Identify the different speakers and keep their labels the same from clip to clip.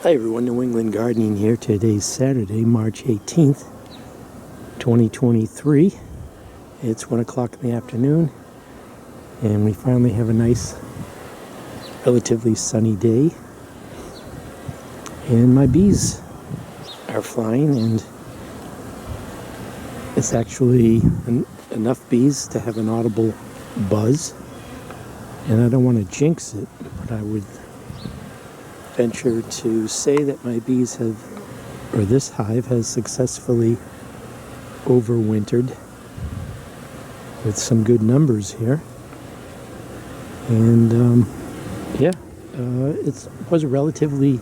Speaker 1: Hi everyone, New England Gardening here. Today's Saturday, March 18th, 2023. It's 1 o'clock in the afternoon, and we finally have a nice, relatively sunny day. And my bees are flying, and it's actually enough bees to have an audible buzz. And I don't want to jinx it, but I would venture to say that my bees have, or this hive has successfully overwintered with some good numbers here. And it was a relatively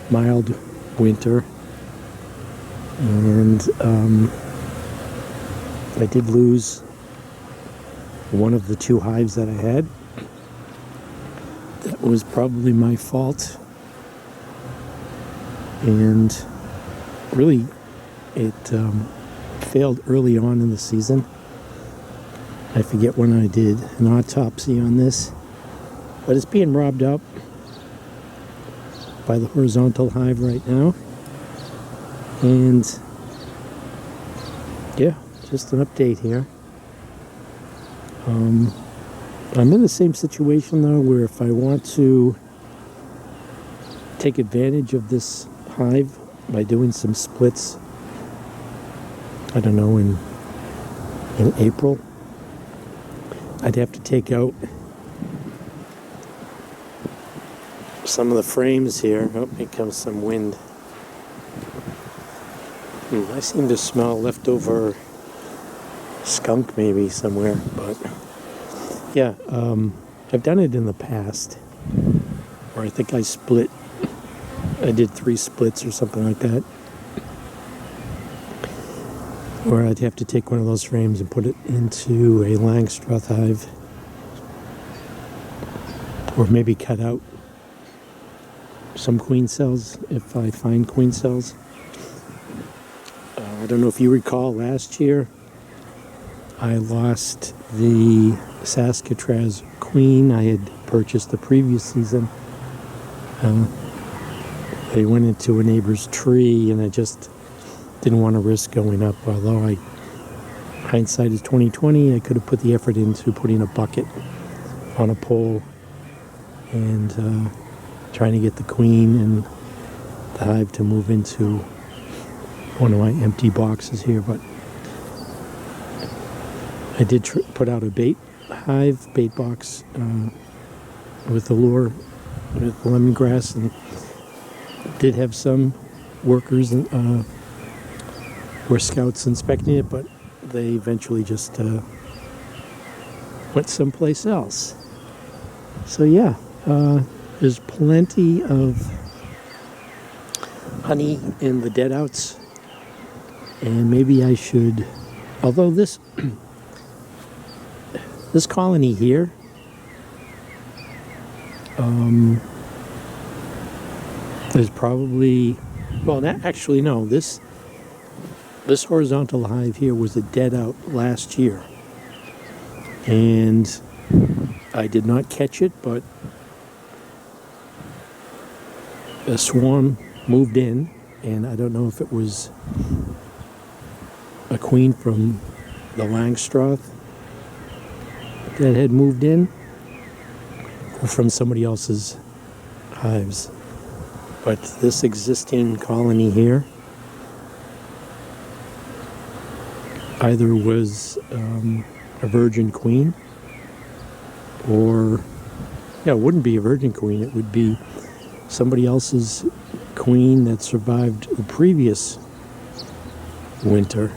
Speaker 1: mild winter, and I did lose one of the two hives that I had. That was probably my fault, and really it failed early on in the season. I forget when I did an autopsy on this, but it's being robbed up by the horizontal hive right now. And yeah, just an update here. I'm in the same situation though, where if I want to take advantage of this hive by doing some splits, I don't know, in April, I'd have to take out some of the frames here. Oh, here comes some wind. I seem to smell leftover skunk maybe somewhere, but yeah, I've done it in the past, where I think I did 3 splits or something like that, where I'd have to take one of those frames and put it into a Langstroth hive, or maybe cut out some queen cells if I find queen cells. I don't know if you recall, last year I lost the Saskatraz queen I had purchased the previous season. They went into a neighbor's tree, and I just didn't want to risk going up. Although hindsight is 2020, I could have put the effort into putting a bucket on a pole and trying to get the queen and the hive to move into one of my empty boxes here. But I did put out a bait box with the lure, with lemongrass, and did have some workers or scouts inspecting it, but they eventually just went someplace else. So yeah, there's plenty of honey in the dead-outs, and maybe I should, although this colony here, there's probably, well, actually no, this horizontal hive here was a dead out last year, and I did not catch it, but a swarm moved in, and I don't know if it was a queen from the Langstroth that had moved in, or from somebody else's hives. But this existing colony here either was a virgin queen, or, yeah, it wouldn't be a virgin queen, it would be somebody else's queen that survived the previous winter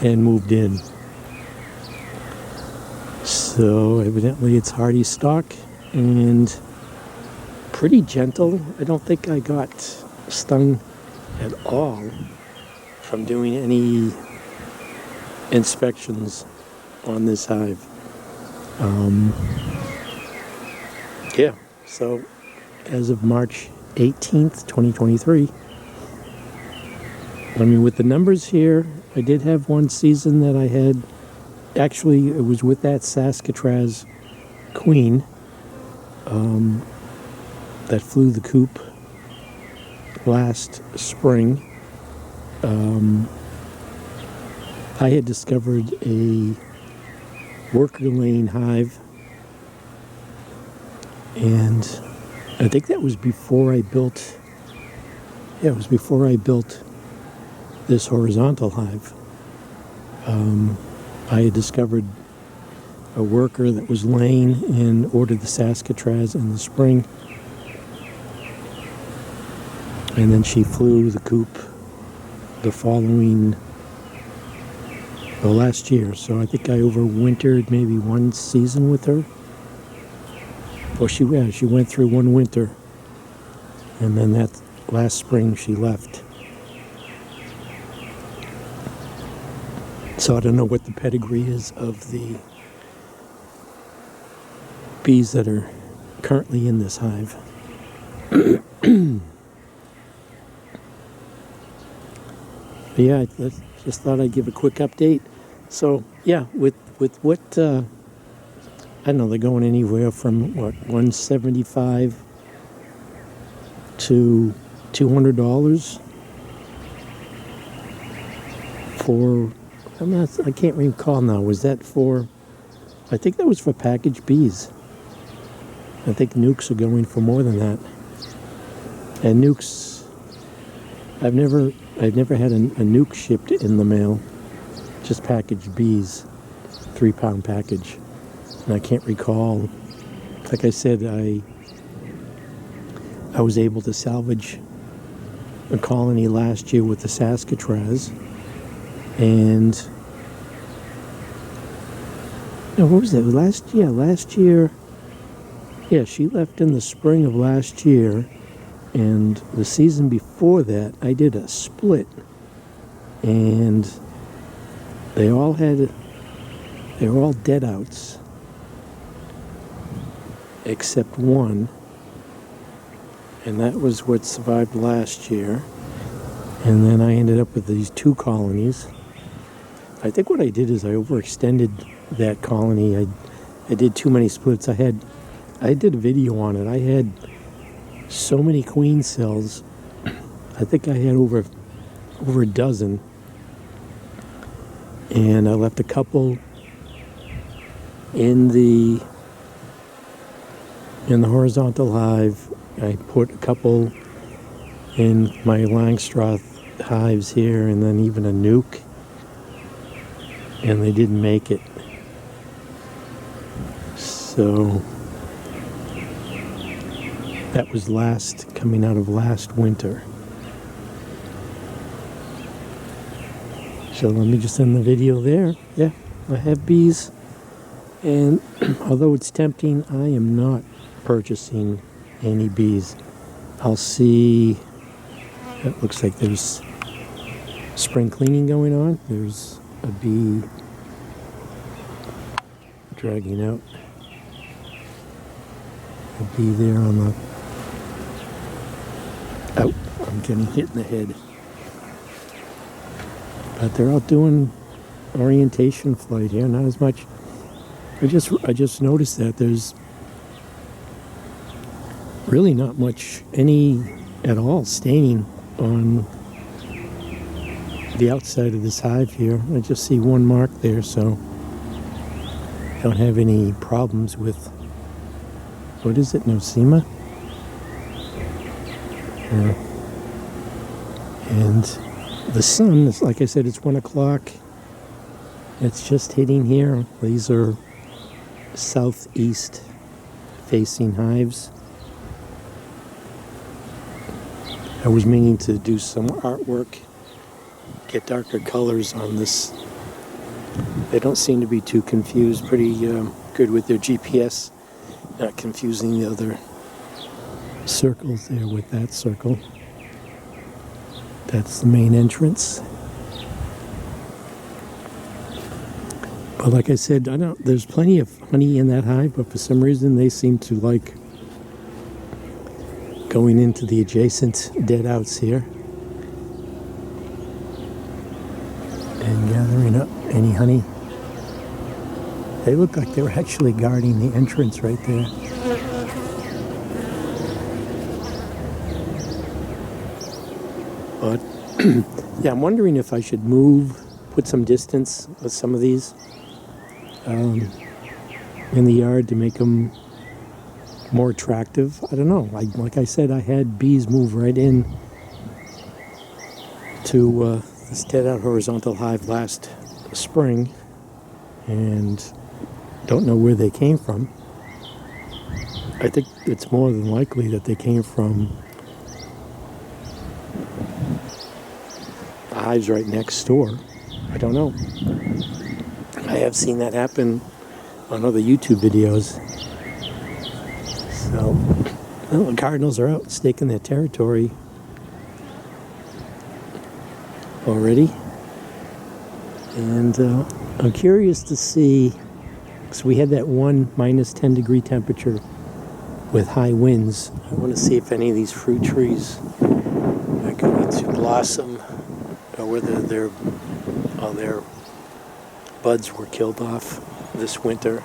Speaker 1: and moved in. So evidently it's hardy stock and pretty gentle. I don't think I got stung at all from doing any inspections on this hive. Yeah, so as of March 18th, 2023, I mean, with the numbers here, I did have one season that I had, actually it was with that Saskatraz queen, that flew the coop last spring. I had discovered a worker lane hive, and I think that was before I built, yeah, it was before I built this horizontal hive. I had discovered a worker that was laying and ordered the Saskatraz in the spring, and then she flew the coop the following, well, last year. So I think I overwintered maybe one season with her. Well, she went through one winter, and then that last spring she left. So I don't know what the pedigree is of the bees that are currently in this hive. But yeah, I just thought I'd give a quick update. So yeah, with what, I don't know, they're going anywhere from what, $175 to $200 for, I can't recall now. Was that for, I think that was for packaged bees. I think nukes are going for more than that. And nukes, I've never had a nuke shipped in the mail. Just packaged bees, 3-pound package. And I can't recall. Like I said, I was able to salvage a colony last year with the Saskatraz. And no, what was that? Last year. Yeah, she left in the spring of last year. And the season before that, I did a split, and they were all dead outs, except one, and that was what survived last year. And then I ended up with these 2 colonies. I think what I did is I overextended that colony. I did too many splits. I did a video on it. I had so many queen cells. I think I had over a dozen, and I left a couple in the horizontal hive. I put a couple in my Langstroth hives here, and then even a nuke, and they didn't make it. So that was coming out of last winter. So let me just end the video there. Yeah, I have bees, and although it's tempting, I am not purchasing any bees. I'll see. It looks like there's spring cleaning going on. There's a bee dragging out a bee there on the. Oh, I'm getting hit in the head. But they're out doing orientation flight here, not as much. I just noticed that there's really not much any at all staining on the outside of this hive here. I just see one mark there, so I don't have any problems with, what is it, Nosema? And the sun is, like I said, it's 1 o'clock. It's just hitting here. These are southeast facing hives. I was meaning to do some artwork, get darker colors on this. They don't seem to be too confused. Pretty good with their GPS, not confusing the other circles there with that circle. That's the main entrance. But like I said, there's plenty of honey in that hive, but for some reason they seem to like going into the adjacent dead outs here and gathering up any honey. They look like they're actually guarding the entrance right there. But yeah, I'm wondering if I should put some distance with some of these in the yard to make them more attractive. I don't know. Like I said, I had bees move right in to this dead-out horizontal hive last spring, and don't know where they came from. I think it's more than likely that they came from the hives right next door. I don't know. I have seen that happen on other YouTube videos. So, well, the cardinals are out staking their territory already. And I'm curious to see, because we had that one minus 10 degree temperature with high winds. I want to see if any of these fruit trees are going to blossom, or whether their buds were killed off this winter.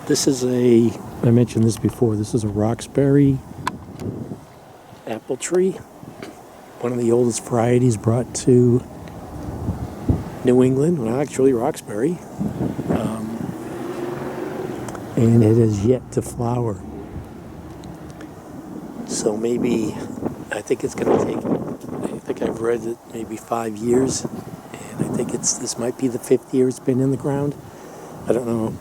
Speaker 1: This is I mentioned this before, this is a Roxbury apple tree. One of the oldest varieties brought to New England, well actually Roxbury. And it has yet to flower. So maybe, I think it's going to take, I think I've read it maybe 5 years. And I think this might be the 5th year it's been in the ground. I don't know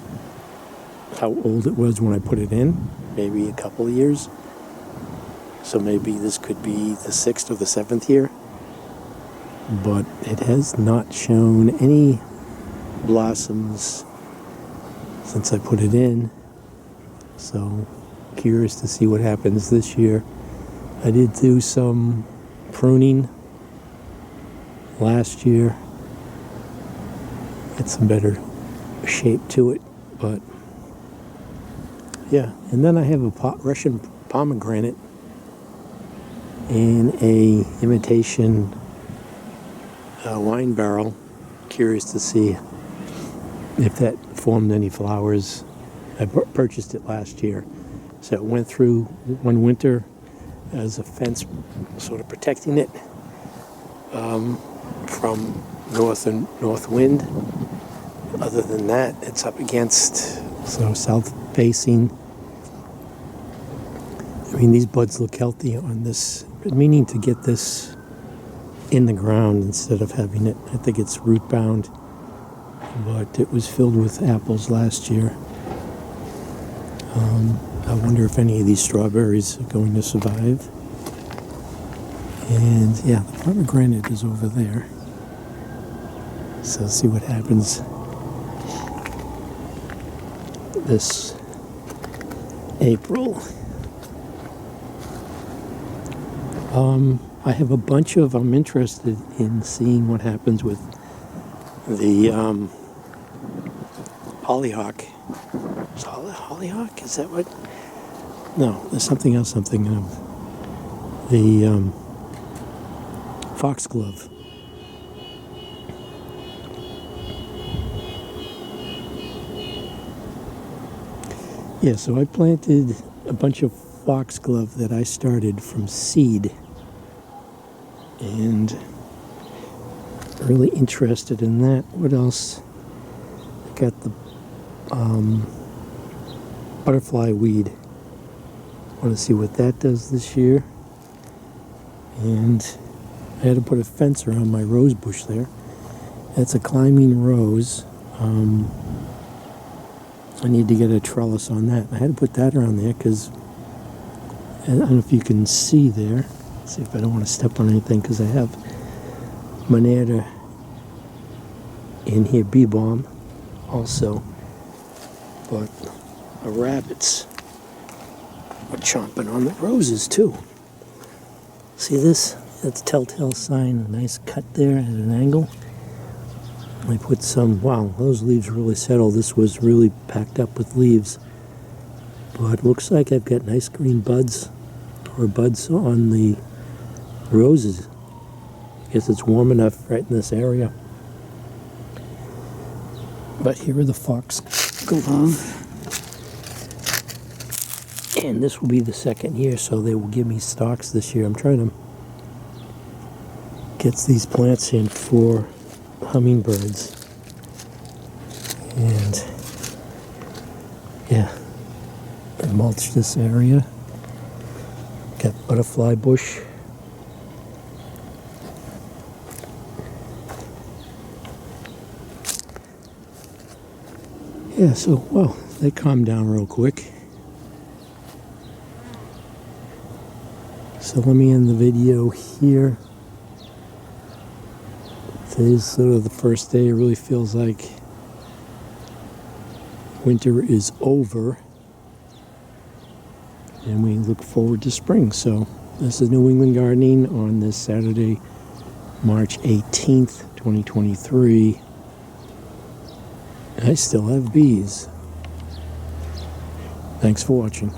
Speaker 1: how old it was when I put it in, maybe a couple of years. So maybe this could be the 6th or the 7th year. But it has not shown any blossoms since I put it in. So curious to see what happens this year. I did do some pruning last year. Get some better shape to it, but yeah. And then I have a Russian pomegranate in a imitation wine barrel. Curious to see if that formed any flowers. I purchased it last year, so it went through one winter as a fence, sort of protecting it from north and north wind. Other than that, it's up against, so south facing. I mean, these buds look healthy on this, but meaning to get this in the ground instead of having it. I think it's root bound, but it was filled with apples last year. I wonder if any of these strawberries are going to survive. And yeah, the pomegranate is over there. So let's see what happens this April. I have a bunch of, I'm interested in seeing what happens with the hollyhock. Is hollyhock? Is that what? No, there's something else I'm thinking of. The foxglove. Yeah, so I planted a bunch of foxglove that I started from seed. And really interested in that. What else? I got the butterfly weed. Want to see what that does this year. And I had to put a fence around my rose bush there. That's a climbing rose. I need to get a trellis on that. I had to put that around there because I don't know if you can see there. Let's see if I don't want to step on anything, because I have Moneta in here, bee balm also. But the rabbits are chomping on the roses too. See this? That's a telltale sign, a nice cut there at an angle. I put some, wow, those leaves really settled. This was really packed up with leaves. But looks like I've got nice green buds, or buds on the roses. I guess it's warm enough right in this area. But here are the foxglove. And this will be the 2nd year, so they will give me stalks this year. I'm trying to gets these plants in for hummingbirds. And yeah, I mulch this area. Got butterfly bush. Yeah, so, well, they calmed down real quick. So let me end the video here. Today's sort of the first day. It really feels like winter is over. And we look forward to spring. So this is New England Gardening on this Saturday, March 18th, 2023. I still have bees. Thanks for watching.